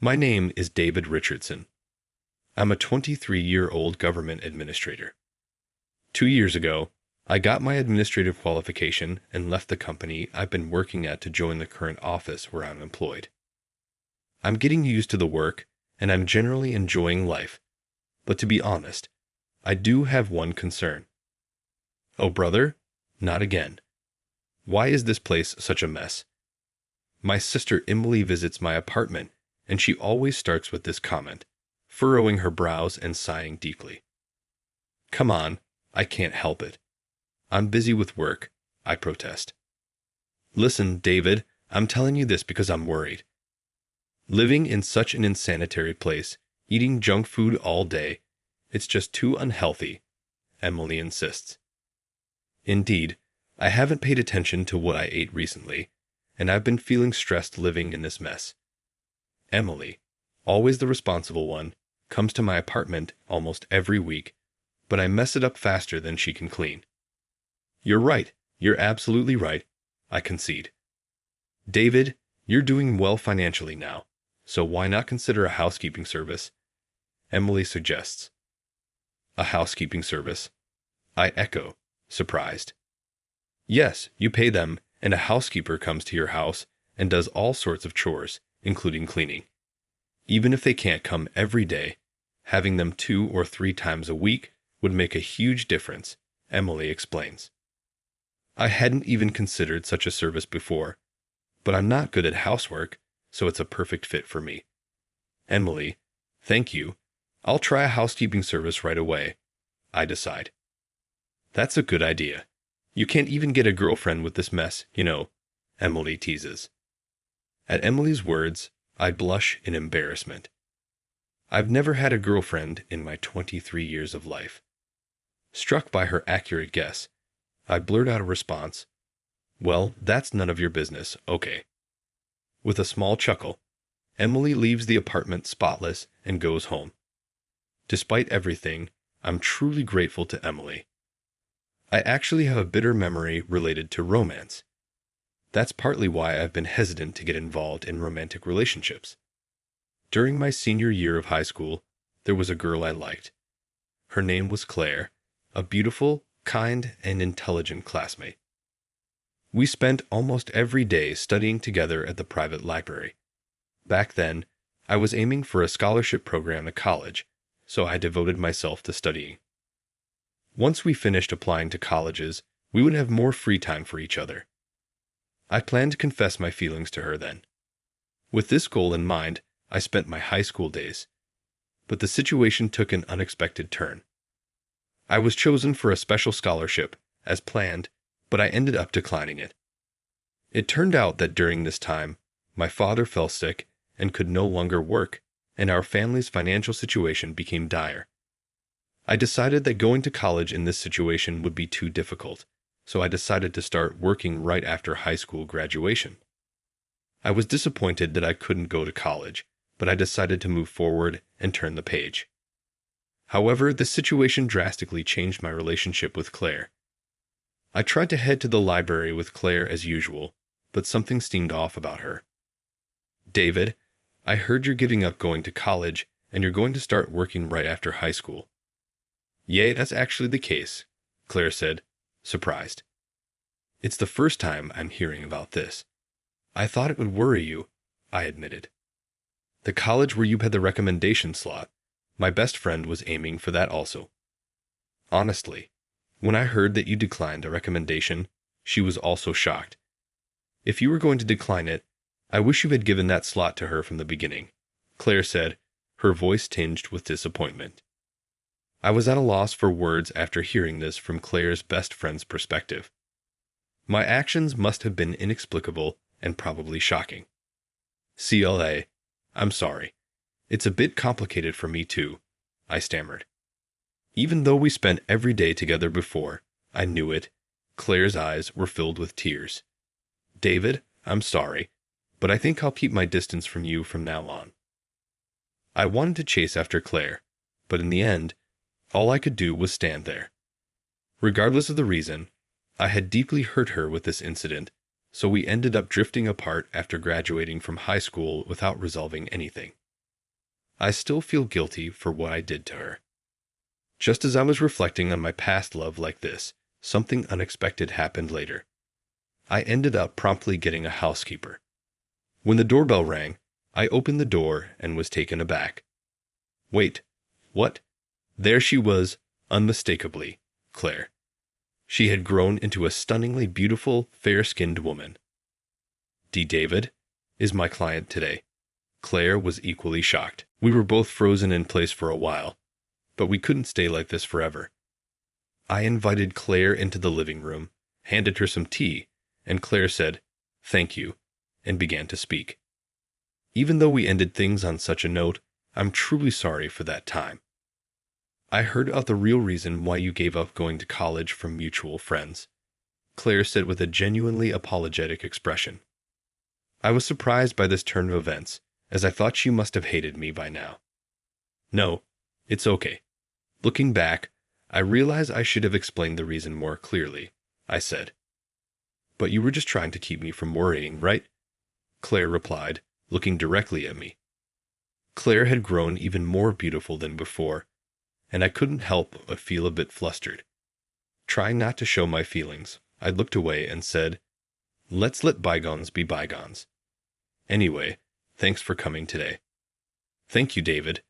My name is David Richardson. I'm a 23-year-old government administrator. 2 years ago, I got my administrative qualification and left the company I've been working at to join the current office where I'm employed. I'm getting used to the work, and I'm generally enjoying life. But to be honest, I do have one concern. Oh, brother? Not again. Why is this place such a mess? My sister Emily visits my apartment, and she always starts with this comment, furrowing her brows and sighing deeply. Come on, I can't help it. I'm busy with work, I protest. Listen, David, I'm telling you this because I'm worried. Living in such an insanitary place, eating junk food all day, it's just too unhealthy, Emily insists. Indeed, I haven't paid attention to what I ate recently, and I've been feeling stressed living in this mess. Emily, always the responsible one, comes to my apartment almost every week, but I mess it up faster than she can clean. You're right. You're absolutely right, I concede. David, you're doing well financially now, so why not consider a housekeeping service? Emily suggests. A housekeeping service? I echo, surprised. Yes, you pay them, and a housekeeper comes to your house and does all sorts of chores, including cleaning. Even if they can't come every day, having them 2 or 3 times a week would make a huge difference, Emily explains. I hadn't even considered such a service before, but I'm not good at housework, so it's a perfect fit for me. Emily, thank you. I'll try a housekeeping service right away, I decide. That's a good idea. You can't even get a girlfriend with this mess, you know, Emily teases. At Emily's words, I blush in embarrassment. I've never had a girlfriend in my 23 years of life. Struck by her accurate guess, I blurt out a response. Well, that's none of your business, okay. With a small chuckle, Emily leaves the apartment spotless and goes home. Despite everything, I'm truly grateful to Emily. I actually have a bitter memory related to romance. That's partly why I've been hesitant to get involved in romantic relationships. During my senior year of high school, there was a girl I liked. Her name was Claire, a beautiful, kind, and intelligent classmate. We spent almost every day studying together at the private library. Back then, I was aiming for a scholarship program at college, so I devoted myself to studying. Once we finished applying to colleges, we would have more free time for each other. I planned to confess my feelings to her then. With this goal in mind, I spent my high school days. But the situation took an unexpected turn. I was chosen for a special scholarship, as planned, but I ended up declining it. It turned out that during this time, my father fell sick and could no longer work, and our family's financial situation became dire. I decided that going to college in this situation would be too difficult, so I decided to start working right after high school graduation. I was disappointed that I couldn't go to college, but I decided to move forward and turn the page. However, the situation drastically changed my relationship with Claire. I tried to head to the library with Claire as usual, but something seemed off about her. David, I heard you're giving up going to college and you're going to start working right after high school. Yay, that's actually the case, Claire said, surprised. It's the first time I'm hearing about this. I thought it would worry you, I admitted. The college where you had the recommendation slot, my best friend was aiming for that also. Honestly, when I heard that you declined a recommendation, she was also shocked. If you were going to decline it, I wish you had given that slot to her from the beginning, Claire said, her voice tinged with disappointment. I was at a loss for words after hearing this from Claire's best friend's perspective. My actions must have been inexplicable and probably shocking. CLA, I'm sorry. It's a bit complicated for me too, I stammered. Even though we spent every day together before, I knew it. Claire's eyes were filled with tears. David, I'm sorry, but I think I'll keep my distance from you from now on. I wanted to chase after Claire, but in the end, all I could do was stand there. Regardless of the reason, I had deeply hurt her with this incident, so we ended up drifting apart after graduating from high school without resolving anything. I still feel guilty for what I did to her. Just as I was reflecting on my past love like this, something unexpected happened later. I ended up promptly getting a housekeeper. When the doorbell rang, I opened the door and was taken aback. Wait, what? There she was, unmistakably, Claire. She had grown into a stunningly beautiful, fair-skinned woman. D. David is my client today. Claire was equally shocked. We were both frozen in place for a while, but we couldn't stay like this forever. I invited Claire into the living room, handed her some tea, and Claire said, "Thank you," and began to speak. Even though we ended things on such a note, I'm truly sorry for that time. I heard about the real reason why you gave up going to college from mutual friends, Claire said with a genuinely apologetic expression. I was surprised by this turn of events, as I thought she must have hated me by now. No, it's okay. Looking back, I realize I should have explained the reason more clearly, I said. But you were just trying to keep me from worrying, right? Claire replied, looking directly at me. Claire had grown even more beautiful than before, and I couldn't help but feel a bit flustered. Trying not to show my feelings, I looked away and said, "Let's let bygones be bygones. Anyway, thanks for coming today." "Thank you, David.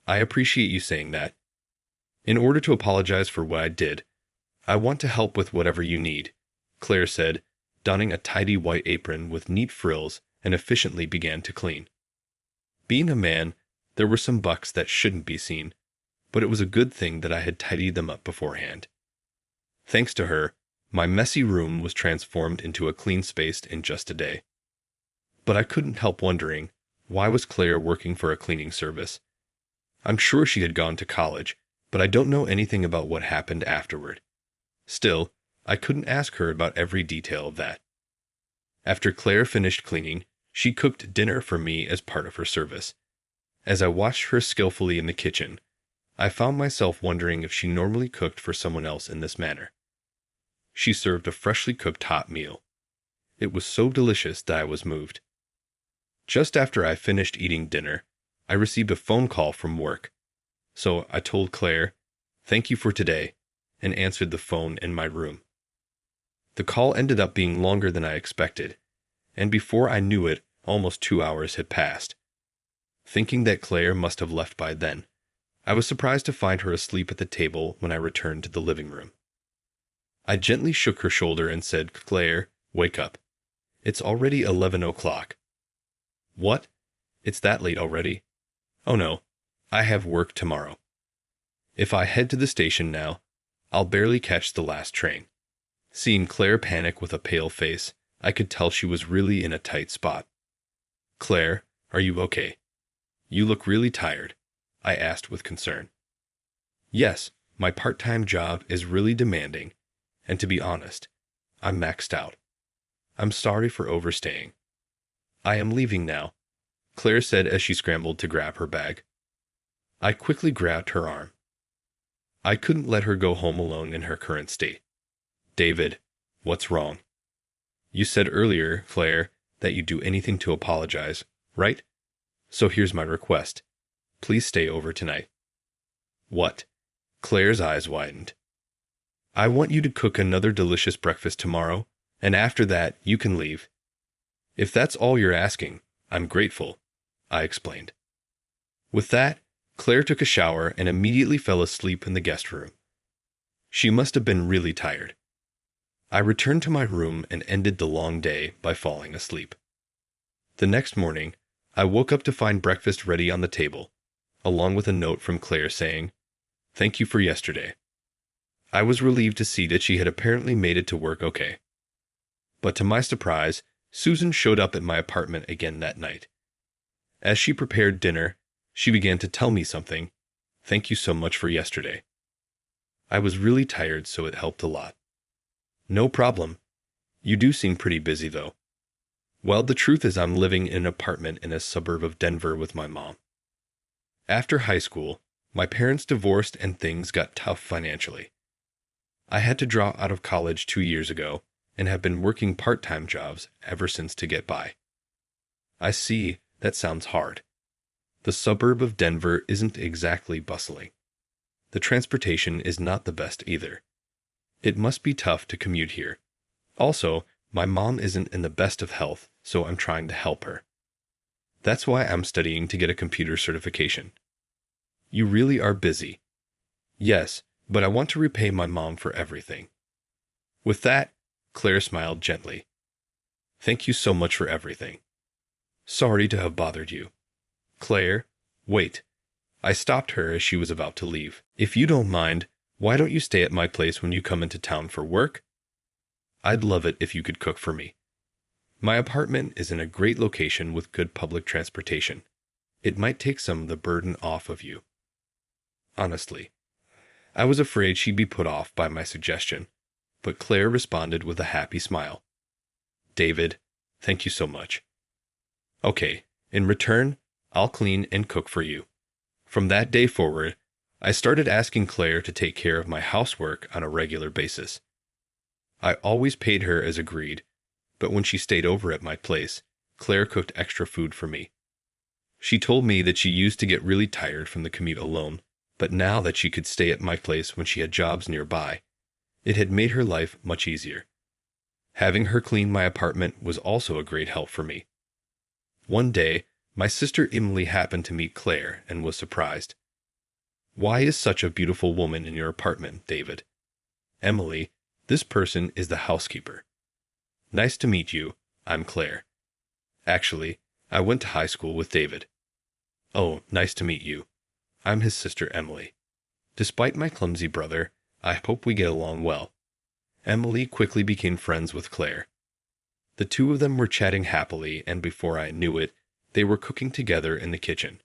I appreciate you saying that. In order to apologize for what I did, I want to help with whatever you need," Claire said, donning a tidy white apron with neat frills and efficiently began to clean. Being a man, there were some bucks that shouldn't be seen, but it was a good thing that I had tidied them up beforehand. Thanks to her, my messy room was transformed into a clean space in just a day. But I couldn't help wondering, why was Claire working for a cleaning service? I'm sure she had gone to college, but I don't know anything about what happened afterward. Still, I couldn't ask her about every detail of that. After Claire finished cleaning, she cooked dinner for me as part of her service. As I watched her skillfully in the kitchen, I found myself wondering if she normally cooked for someone else in this manner. She served a freshly cooked hot meal. It was so delicious that I was moved. Just after I finished eating dinner, I received a phone call from work. So I told Claire, "Thank you for today," and answered the phone in my room. The call ended up being longer than I expected, and before I knew it, almost 2 hours had passed. Thinking that Claire must have left by then, I was surprised to find her asleep at the table when I returned to the living room. I gently shook her shoulder and said, "Claire, wake up. It's already 11 o'clock. "What? It's that late already? Oh no, I have work tomorrow. If I head to the station now, I'll barely catch the last train." Seeing Claire panic with a pale face, I could tell she was really in a tight spot. "Claire, are you okay? You look really tired," I asked with concern. "Yes, my part-time job is really demanding, and to be honest, I'm maxed out. I'm sorry for overstaying. I am leaving now," Claire said as she scrambled to grab her bag. I quickly grabbed her arm. I couldn't let her go home alone in her current state. "David, what's wrong? You said earlier, Claire, that you'd do anything to apologize, right? So here's my request. Please stay over tonight." "What?" Claire's eyes widened. "I want you to cook another delicious breakfast tomorrow, and after that, you can leave." "If that's all you're asking, I'm grateful," I explained. With that, Claire took a shower and immediately fell asleep in the guest room. She must have been really tired. I returned to my room and ended the long day by falling asleep. The next morning, I woke up to find breakfast ready on the table, along with a note from Claire saying, "Thank you for yesterday." I was relieved to see that she had apparently made it to work okay. But to my surprise, Susan showed up at my apartment again that night. As she prepared dinner, she began to tell me something. "Thank you so much for yesterday. I was really tired, so it helped a lot." "No problem. You do seem pretty busy, though." "Well, the truth is I'm living in an apartment in a suburb of Denver with my mom. After high school, my parents divorced and things got tough financially. I had to drop out of college 2 years ago and have been working part-time jobs ever since to get by." "I see. That sounds hard. The suburb of Denver isn't exactly bustling. The transportation is not the best either. It must be tough to commute here. Also, my mom isn't in the best of health, so I'm trying to help her. That's why I'm studying to get a computer certification. You really are busy. Yes, but I want to repay my mom for everything. With that, Claire smiled gently. Thank you so much for everything. Sorry to have bothered you. Claire, wait. I stopped her as she was about to leave. If you don't mind, why don't you stay at my place when you come into town for work? I'd love it if you could cook for me. My apartment is in a great location with good public transportation. It might take some of the burden off of you. Honestly, I was afraid she'd be put off by my suggestion, but Claire responded with a happy smile. David, thank you so much. Okay, in return, I'll clean and cook for you. From that day forward, I started asking Claire to take care of my housework on a regular basis. I always paid her as agreed, but when she stayed over at my place, Claire cooked extra food for me. She told me that she used to get really tired from the commute alone, but now that she could stay at my place when she had jobs nearby, it had made her life much easier. Having her clean my apartment was also a great help for me. One day, my sister Emily happened to meet Claire and was surprised. Why is such a beautiful woman in your apartment, David? Emily, this person is the housekeeper. Nice to meet you. I'm Claire. Actually, I went to high school with David. Oh, nice to meet you. I'm his sister Emily. Despite my clumsy brother, I hope we get along well. Emily quickly became friends with Claire. The two of them were chatting happily, and before I knew it, they were cooking together in the kitchen.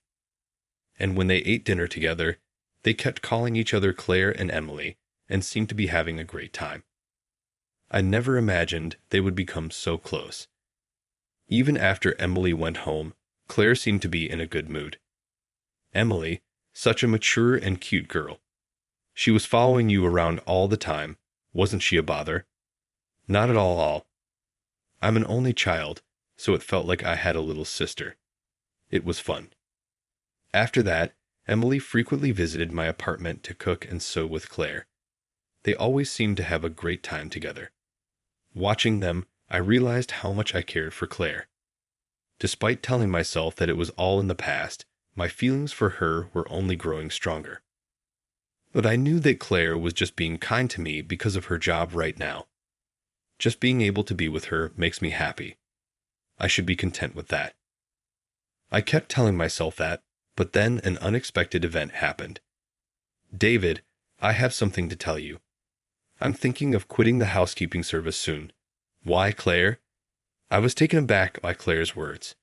And when they ate dinner together, they kept calling each other Claire and Emily, and seemed to be having a great time. I never imagined they would become so close. Even after Emily went home, Claire seemed to be in a good mood. Emily, such a mature and cute girl. She was following you around all the time. Wasn't she a bother? Not at all. I'm an only child, so it felt like I had a little sister. It was fun. After that, Emily frequently visited my apartment to cook and sew with Claire. They always seemed to have a great time together. Watching them, I realized how much I cared for Claire. Despite telling myself that it was all in the past, my feelings for her were only growing stronger. But I knew that Claire was just being kind to me because of her job right now. Just being able to be with her makes me happy. I should be content with that. I kept telling myself that, but then an unexpected event happened. David, I have something to tell you. I'm thinking of quitting the housekeeping service soon. Why, Claire? I was taken aback by Claire's words.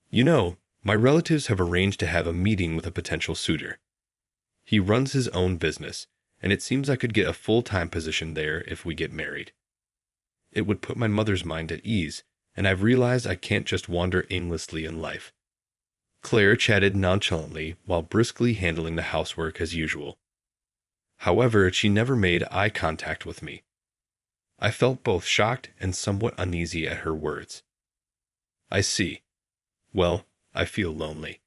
You know, my relatives have arranged to have a meeting with a potential suitor. He runs his own business, and it seems I could get a full-time position there if we get married. It would put my mother's mind at ease, and I've realized I can't just wander aimlessly in life. Claire chatted nonchalantly while briskly handling the housework as usual. However, she never made eye contact with me. I felt both shocked and somewhat uneasy at her words. I see. Well, I feel lonely.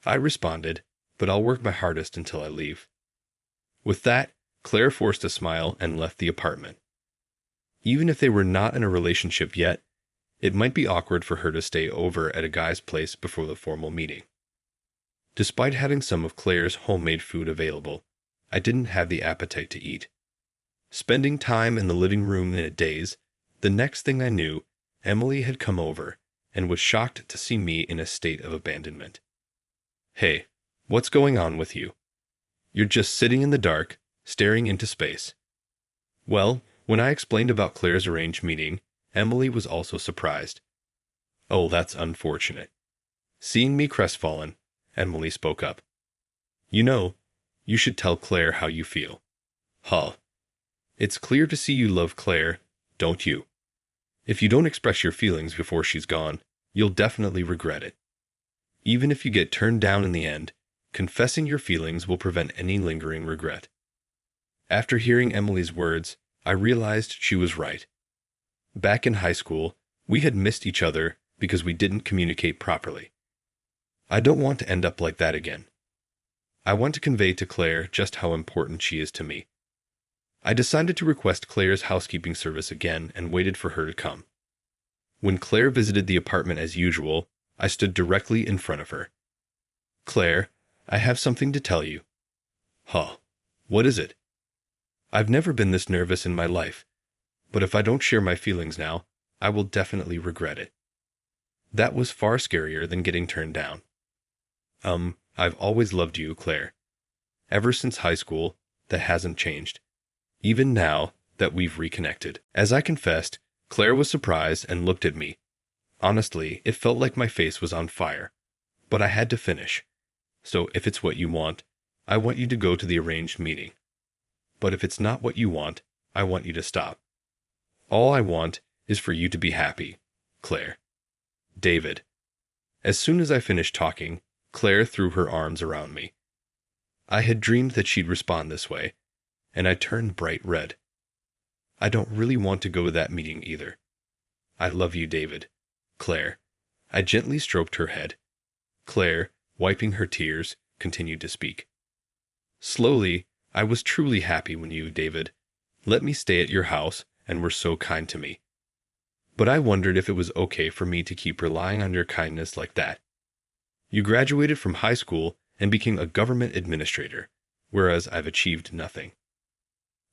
I responded, but I'll work my hardest until I leave. With that, Claire forced a smile and left the apartment. Even if they were not in a relationship yet, it might be awkward for her to stay over at a guy's place before the formal meeting. Despite having some of Claire's homemade food available, I didn't have the appetite to eat. Spending time in the living room in a daze, the next thing I knew, Emily had come over and was shocked to see me in a state of abandonment. Hey, what's going on with you? You're just sitting in the dark, staring into space. Well, when I explained about Claire's arranged meeting, Emily was also surprised. Oh, that's unfortunate. Seeing me crestfallen, Emily spoke up. You know, you should tell Claire how you feel. Huh. It's clear to see you love Claire, don't you? If you don't express your feelings before she's gone, you'll definitely regret it. Even if you get turned down in the end, confessing your feelings will prevent any lingering regret. After hearing Emily's words, I realized she was right. Back in high school, we had missed each other because we didn't communicate properly. I don't want to end up like that again. I want to convey to Claire just how important she is to me. I decided to request Claire's housekeeping service again and waited for her to come. When Claire visited the apartment as usual, I stood directly in front of her. "Claire, I have something to tell you." "Huh, what is it?" "I've never been this nervous in my life, but if I don't share my feelings now, I will definitely regret it." That was far scarier than getting turned down. I've always loved you, Claire. Ever since high school, that hasn't changed. Even now that we've reconnected. As I confessed, Claire was surprised and looked at me. Honestly, it felt like my face was on fire. But I had to finish. "So if it's what you want, I want you to go to the arranged meeting. But if it's not what you want, I want you to stop. All I want is for you to be happy, Claire." David. As soon as I finished talking, Claire threw her arms around me. I had dreamed that she'd respond this way, and I turned bright red. "I don't really want to go to that meeting either. I love you, David." "Claire." I gently stroked her head. Claire, wiping her tears, continued to speak. "Slowly, I was truly happy when you, David, let me stay at your house and were so kind to me. But I wondered if it was okay for me to keep relying on your kindness like that. You graduated from high school and became a government administrator, whereas I've achieved nothing.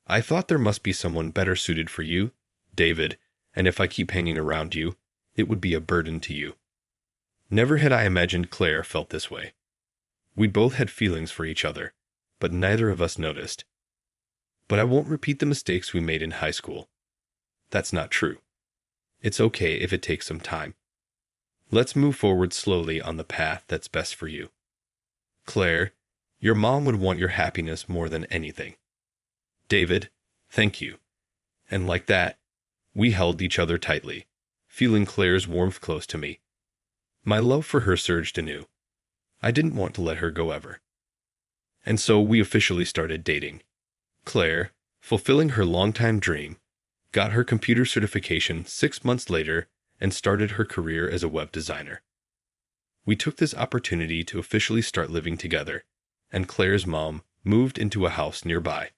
I thought there must be someone better suited for you, David, and if I keep hanging around you, it would be a burden to you." Never had I imagined Claire felt this way. We both had feelings for each other, but neither of us noticed. "But I won't repeat the mistakes we made in high school." That's not true. It's okay if it takes some time. Let's move forward slowly on the path that's best for you. Claire, your mom would want your happiness more than anything. David, thank you. And like that, we held each other tightly, feeling Claire's warmth close to me. My love for her surged anew. I didn't want to let her go ever. And so we officially started dating. Claire, fulfilling her longtime dream, got her computer certification 6 months later and started her career as a web designer. We took this opportunity to officially start living together, and Claire's mom moved into a house nearby.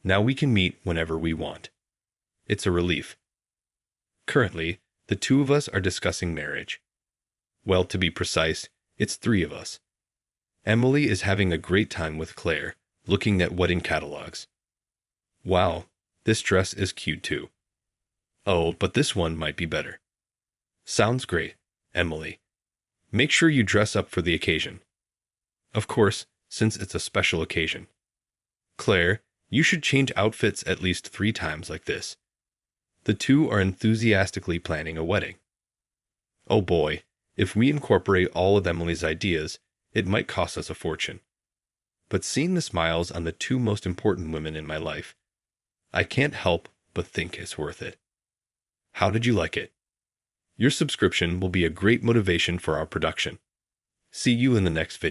Now we can meet whenever we want. It's a relief. Currently, the two of us are discussing marriage. Well, to be precise, it's 3 of us. Emily is having a great time with Claire, looking at wedding catalogs. "Wow, this dress is cute too. Oh, but this one might be better." "Sounds great, Emily. Make sure you dress up for the occasion." "Of course, since it's a special occasion." "Claire, you should change outfits at least 3 times like this." The two are enthusiastically planning a wedding. Oh boy, if we incorporate all of Emily's ideas, it might cost us a fortune. But seeing the smiles on the 2 most important women in my life, I can't help but think it's worth it. How did you like it? Your subscription will be a great motivation for our production. See you in the next video.